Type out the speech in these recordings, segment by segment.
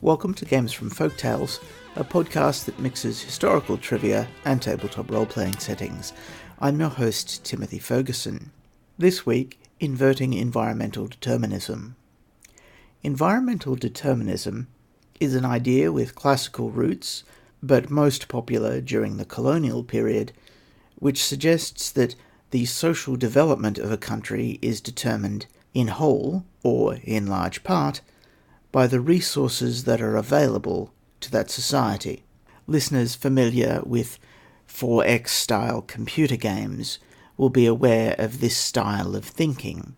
Welcome to Games from Folktales, a podcast that mixes historical trivia and tabletop role-playing settings. I'm your host, Timothy Ferguson. This week, inverting environmental determinism. Environmental determinism is an idea with classical roots, but most popular during the colonial period, which suggests that the social development of a country is determined in whole, or in large part, by the resources that are available to that society. Listeners familiar with 4X-style computer games will be aware of this style of thinking.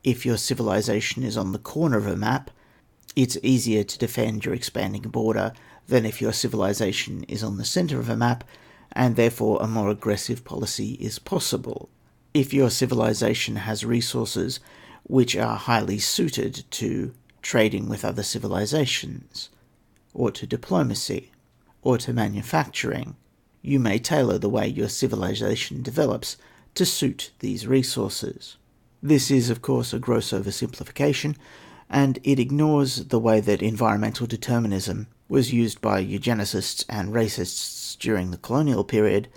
If your civilization is on the corner of a map, it's easier to defend your expanding border than if your civilization is on the center of a map, and therefore a more aggressive policy is possible. If your civilization has resources which are highly suited to trading with other civilizations, or to diplomacy, or to manufacturing, you may tailor the way your civilization develops to suit these resources. This is, of course, a gross oversimplification, and it ignores the way that environmental determinism was used by eugenicists and racists during the colonial period.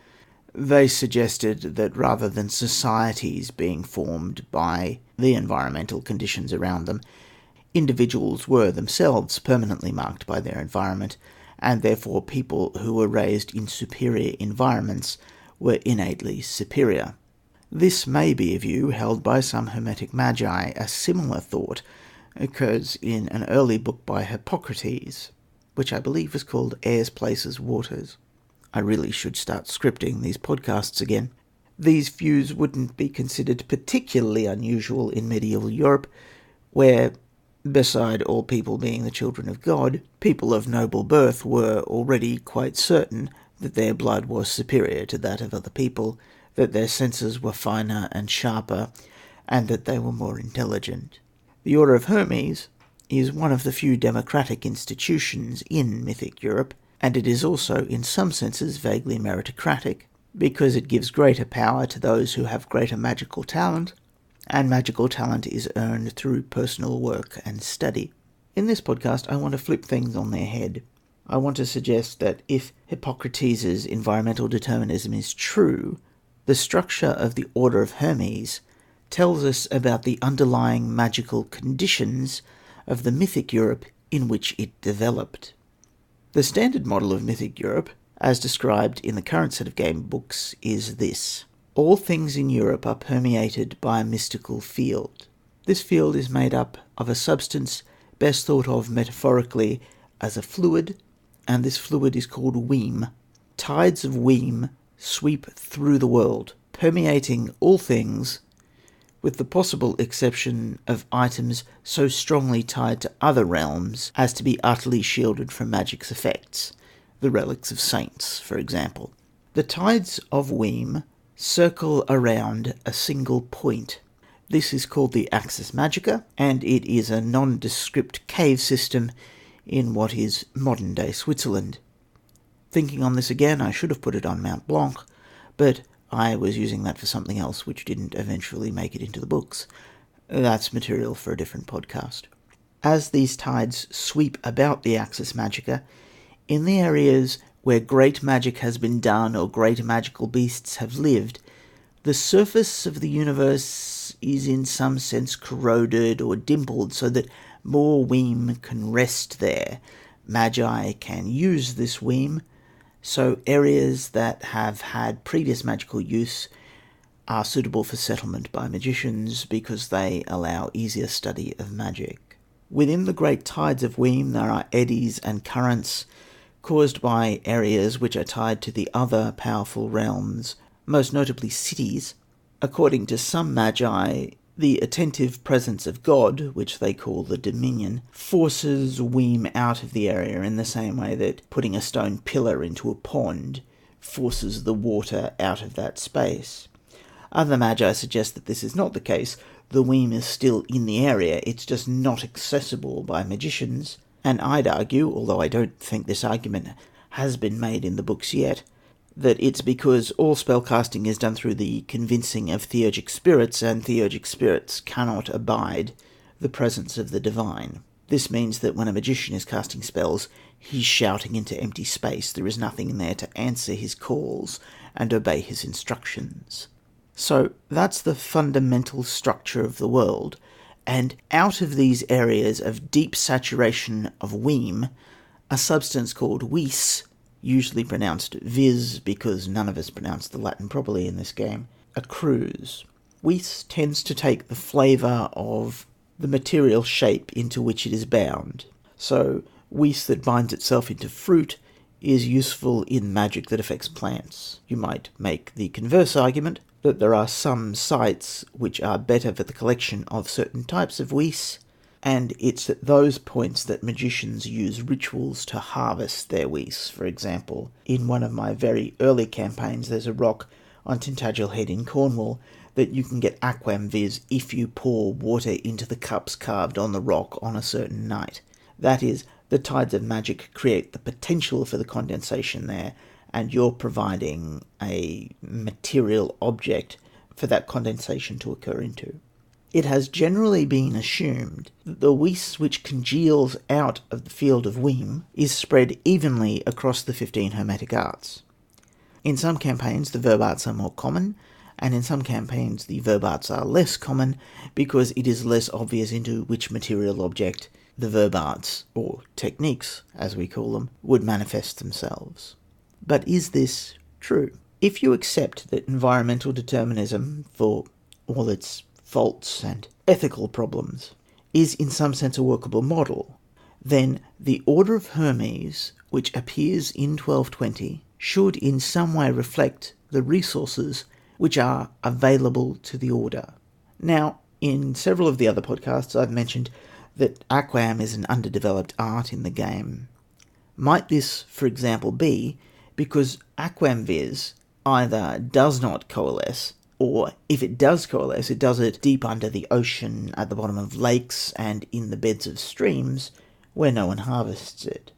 They suggested that rather than societies being formed by the environmental conditions around them, individuals were themselves permanently marked by their environment, and therefore people who were raised in superior environments were innately superior. This may be a view held by some Hermetic magi. A similar thought occurs in an early book by Hippocrates, which I believe was called Airs, Places, Waters. I really should start scripting these podcasts again. These views wouldn't be considered particularly unusual in medieval Europe, where, beside all people being the children of God, people of noble birth were already quite certain that their blood was superior to that of other people, that their senses were finer and sharper, and that they were more intelligent. The Order of Hermes is one of the few democratic institutions in mythic Europe, and it is also, in some senses, vaguely meritocratic, because it gives greater power to those who have greater magical talent, and magical talent is earned through personal work and study. In this podcast, I want to flip things on their head. I want to suggest that if Hippocrates' environmental determinism is true, the structure of the Order of Hermes tells us about the underlying magical conditions of the mythic Europe in which it developed. The standard model of mythic Europe, as described in the current set of game books, is this. All things in Europe are permeated by a mystical field. This field is made up of a substance best thought of metaphorically as a fluid, and this fluid is called weem. Tides of weem sweep through the world, permeating all things, with the possible exception of items so strongly tied to other realms as to be utterly shielded from magic's effects, the relics of saints, for example. The tides of weem circle around a single point. This is called the Axis Magica, and it is a nondescript cave system in what is modern-day Switzerland. Thinking on this again, I should have put it on Mount Blanc, but I was using that for something else which didn't eventually make it into the books. That's material for a different podcast. As these tides sweep about the Axis Magica, in the areas where great magic has been done or great magical beasts have lived, the surface of the universe is in some sense corroded or dimpled so that more weem can rest there. Magi can use this weem, so areas that have had previous magical use are suitable for settlement by magicians because they allow easier study of magic. Within the great tides of weem there are eddies and currents caused by areas which are tied to the other powerful realms, most notably cities. According to some magi, the attentive presence of God, which they call the Dominion, forces weem out of the area in the same way that putting a stone pillar into a pond forces the water out of that space. Other magi suggest that this is not the case. The weem is still in the area, it's just not accessible by magicians. And I'd argue, although I don't think this argument has been made in the books yet, that it's because all spellcasting is done through the convincing of theurgic spirits, and theurgic spirits cannot abide the presence of the divine. This means that when a magician is casting spells, he's shouting into empty space. There is nothing in there to answer his calls and obey his instructions. So that's the fundamental structure of the world. And out of these areas of deep saturation of weem, a substance called vis, usually pronounced vis because none of us pronounce the Latin properly in this game, accrues. Vis tends to take the flavour of the material shape into which it is bound. So vis that binds itself into fruit is useful in magic that affects plants. You might make the converse argument that there are some sites which are better for the collection of certain types of vis, and it's at those points that magicians use rituals to harvest their vis. For example, in one of my very early campaigns, there's a rock on Tintagel Head in Cornwall that you can get aquam vis if you pour water into the cups carved on the rock on a certain night. That is, the tides of magic create the potential for the condensation there, and you're providing a material object for that condensation to occur into. It has generally been assumed that the vis which congeals out of the field of weem is spread evenly across the 15 Hermetic arts. In some campaigns, the verb arts are more common, and in some campaigns, the verb arts are less common because it is less obvious into which material object the verb arts, or techniques as we call them, would manifest themselves. But is this true? If you accept that environmental determinism, for all its faults and ethical problems, is in some sense a workable model, then the Order of Hermes, which appears in 1220, should in some way reflect the resources which are available to the Order. Now, in several of the other podcasts, I've mentioned that aquam is an underdeveloped art in the game. Might this, for example, be because aquam vis either does not coalesce, or if it does coalesce, it does it deep under the ocean, at the bottom of lakes, and in the beds of streams, where no one harvests it?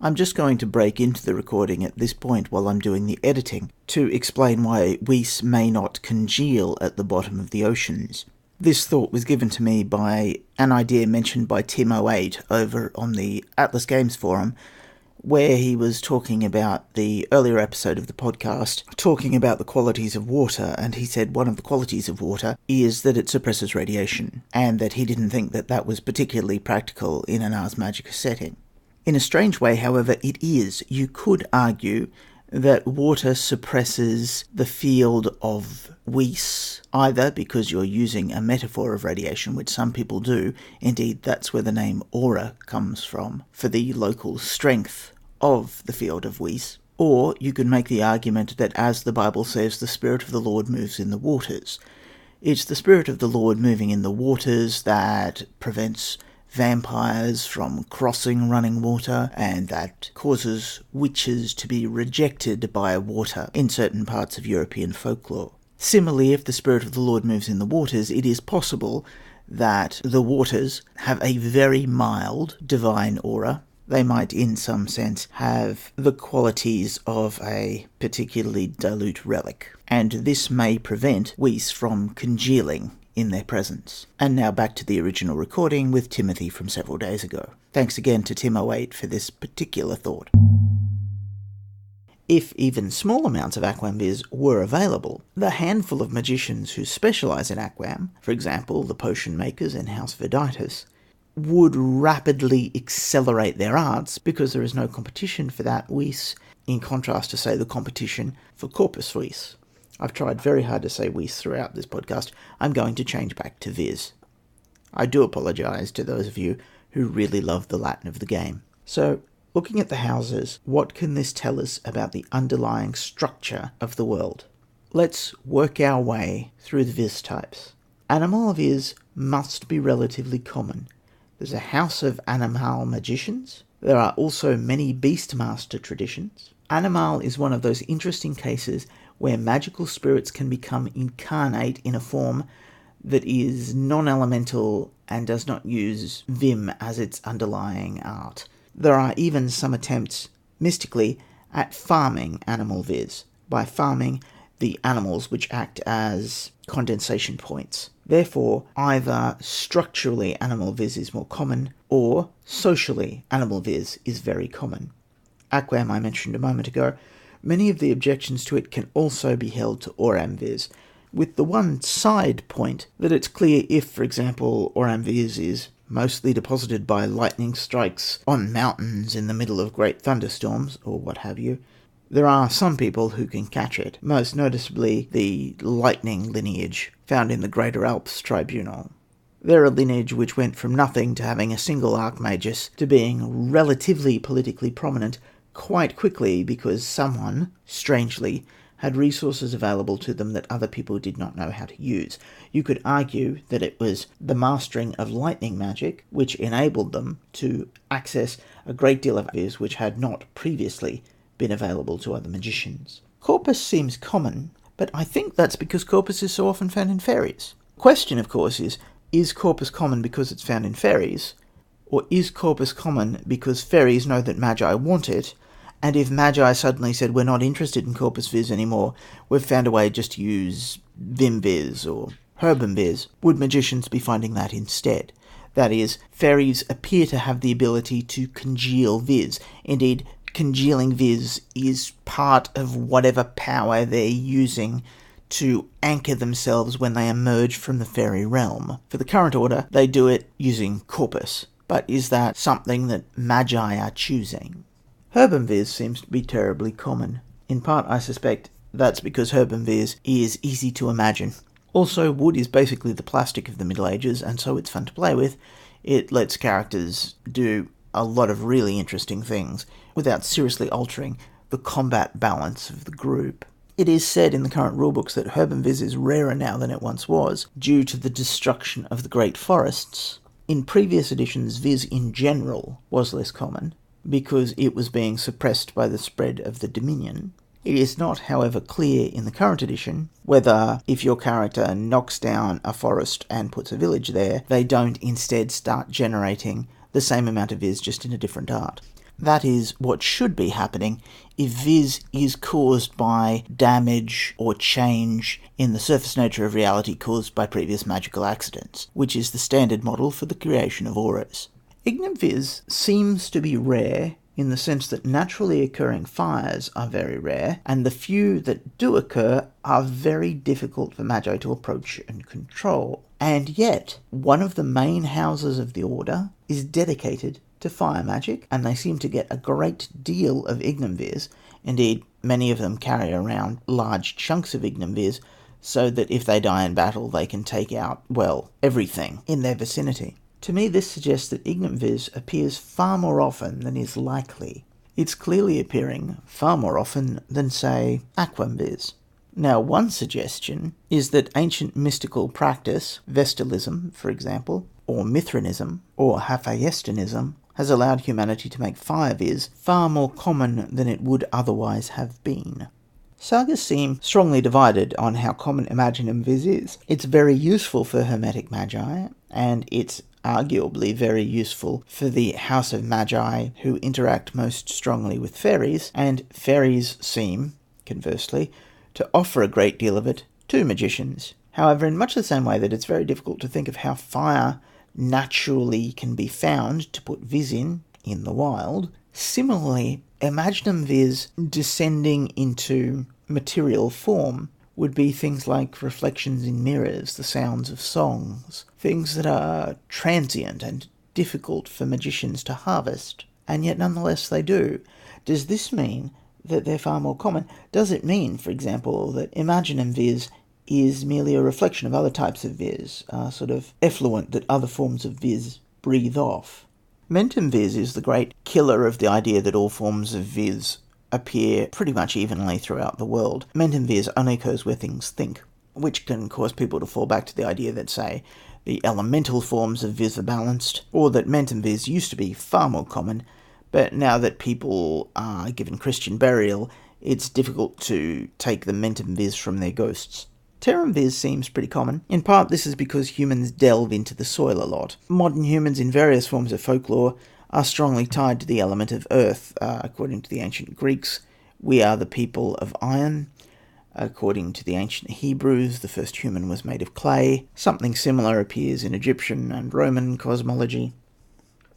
I'm just going to break into the recording at this point while I'm doing the editing to explain why vis may not congeal at the bottom of the oceans. This thought was given to me by an idea mentioned by Tim08 over on the Atlas Games forum, where he was talking about the earlier episode of the podcast, talking about the qualities of water, and he said one of the qualities of water is that it suppresses radiation, and that he didn't think that that was particularly practical in an Ars Magica setting. In a strange way, however, it is. You could argue that water suppresses the field of vis, either because you're using a metaphor of radiation, which some people do. Indeed, that's where the name aura comes from, for the local strength of the field of vis. Or you could make the argument that, as the Bible says, the Spirit of the Lord moves in the waters. It's the Spirit of the Lord moving in the waters that prevents vampires from crossing running water, and that causes witches to be rejected by water in certain parts of European folklore. Similarly, if the Spirit of the Lord moves in the waters, it is possible that the waters have a very mild divine aura. They might, in some sense, have the qualities of a particularly dilute relic, and this may prevent vis from congealing in their presence. And now back to the original recording with Timothy from several days ago. Thanks again to Tim08 for this particular thought. If even small amounts of aquam vis were available, the handful of magicians who specialise in aquam, for example the potion makers in House Verditus, would rapidly accelerate their arts because there is no competition for that vis, in contrast to, say, the competition for corpus vis. I've tried very hard to say vis throughout this podcast. I'm going to change back to vis. I do apologise to those of you who really love the Latin of the game. So, looking at the houses, what can this tell us about the underlying structure of the world? Let's work our way through the vis types. Animal vis must be relatively common. There's a house of animal magicians. There are also many beastmaster traditions. Animal is one of those interesting cases where magical spirits can become incarnate in a form that is non-elemental and does not use vim as its underlying art. There are even some attempts, mystically, at farming animal vis. By farming, the animals which act as condensation points. Therefore, either structurally animal viz is more common, or socially animal viz is very common. Aquam I mentioned a moment ago. Many of the objections to it can also be held to Oram viz, with the one side point that it's clear if, for example, Oram viz is mostly deposited by lightning strikes on mountains in the middle of great thunderstorms, or what have you, there are some people who can catch it, most noticeably the lightning lineage found in the Greater Alps Tribunal. They're a lineage which went from nothing to having a single archmagus to being relatively politically prominent quite quickly because someone, strangely, had resources available to them that other people did not know how to use. You could argue that it was the mastering of lightning magic which enabled them to access a great deal of ideas which had not previously been available to other magicians. Corpus seems common, but I think that's because corpus is so often found in fairies. The question, of course, is corpus common because it's found in fairies, or is corpus common because fairies know that magi want it, and if magi suddenly said we're not interested in corpus viz anymore, we've found a way just to use vim viz or herbum viz, would magicians be finding that instead? That is, fairies appear to have the ability to congeal viz. Indeed, congealing viz is part of whatever power they're using to anchor themselves when they emerge from the fairy realm. For the current order, they do it using corpus. But is that something that magi are choosing? Herbum viz seems to be terribly common. In part, I suspect that's because herbum viz is easy to imagine. Also, wood is basically the plastic of the Middle Ages, and so it's fun to play with. It lets characters do a lot of really interesting things without seriously altering the combat balance of the group. It is said in the current rulebooks that herbum viz is rarer now than it once was, due to the destruction of the great forests. In previous editions, viz in general was less common, because it was being suppressed by the spread of the Dominion. It is not, however, clear in the current edition whether, if your character knocks down a forest and puts a village there, they don't instead start generating the same amount of viz just in a different art. That is what should be happening if viz is caused by damage or change in the surface nature of reality caused by previous magical accidents, which is the standard model for the creation of auras. Ignum viz seems to be rare in the sense that naturally occurring fires are very rare, and the few that do occur are very difficult for magi to approach and control. And yet, one of the main houses of the order is dedicated to fire magic, and they seem to get a great deal of Ignum viz. Indeed, many of them carry around large chunks of Ignum viz, so that if they die in battle, they can take out, well, everything in their vicinity. To me, this suggests that Ignum viz appears far more often than is likely. It's clearly appearing far more often than, say, Aquam viz. Now, one suggestion is that ancient mystical practice, Vestalism, for example, or Mithranism, or Hephaestianism, has allowed humanity to make fire viz far more common than it would otherwise have been. Sagas seem strongly divided on how common Imaginum viz is. It's very useful for Hermetic Magi, and it's arguably very useful for the House of Magi who interact most strongly with fairies, and fairies seem, conversely, to offer a great deal of it to magicians. However, in much the same way that it's very difficult to think of how fire naturally can be found to put viz in the wild, similarly, Imaginum viz descending into material form would be things like reflections in mirrors, the sounds of songs, things that are transient and difficult for magicians to harvest, and yet nonetheless they do. Does this mean that they're far more common? Does it mean, for example, that Imaginum viz is merely a reflection of other types of viz, sort of effluent that other forms of viz breathe off? Mentum viz is the great killer of the idea that all forms of viz appear pretty much evenly throughout the world. Mentum viz only occurs where things think, which can cause people to fall back to the idea that, say, the elemental forms of viz are balanced, or that mentum viz used to be far more common, but now that people are given Christian burial, it's difficult to take the mentum viz from their ghosts. Terram viz seems pretty common. In part, this is because humans delve into the soil a lot. Modern humans in various forms of folklore are strongly tied to the element of earth. According to the ancient Greeks, we are the people of iron. According to the ancient Hebrews, the first human was made of clay. Something similar appears in Egyptian and Roman cosmology.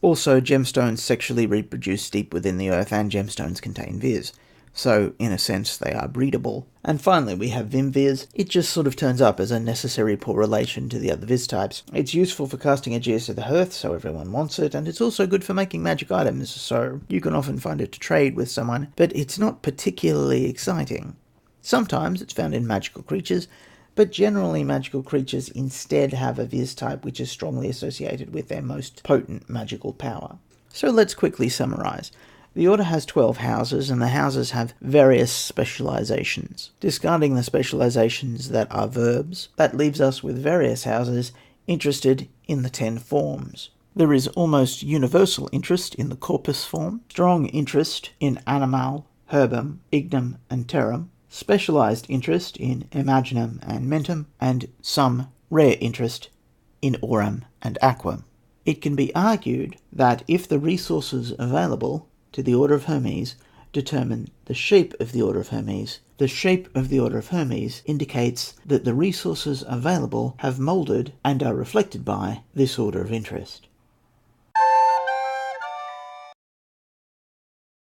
Also, gemstones sexually reproduce deep within the earth, and gemstones contain viz. So, in a sense, they are breedable. And finally, we have Vimviz. It just sort of turns up as a necessary poor relation to the other Viz types. It's useful for casting a gears to the hearth, so everyone wants it, and it's also good for making magic items, so you can often find it to trade with someone, but it's not particularly exciting. Sometimes it's found in magical creatures, but generally magical creatures instead have a Viz type which is strongly associated with their most potent magical power. So let's quickly summarize. The order has 12 houses, and the houses have various specializations. Discarding the specializations that are verbs, that leaves us with various houses interested in the 10 forms. There is almost universal interest in the corpus form, strong interest in animal, herbum, ignum, and terram, specialized interest in imaginum and mentum, and some rare interest in aurum and aquam. It can be argued that if the resources available to the Order of Hermes determine the shape of the Order of Hermes, the shape of the Order of Hermes indicates that the resources available have moulded and are reflected by this order of interest.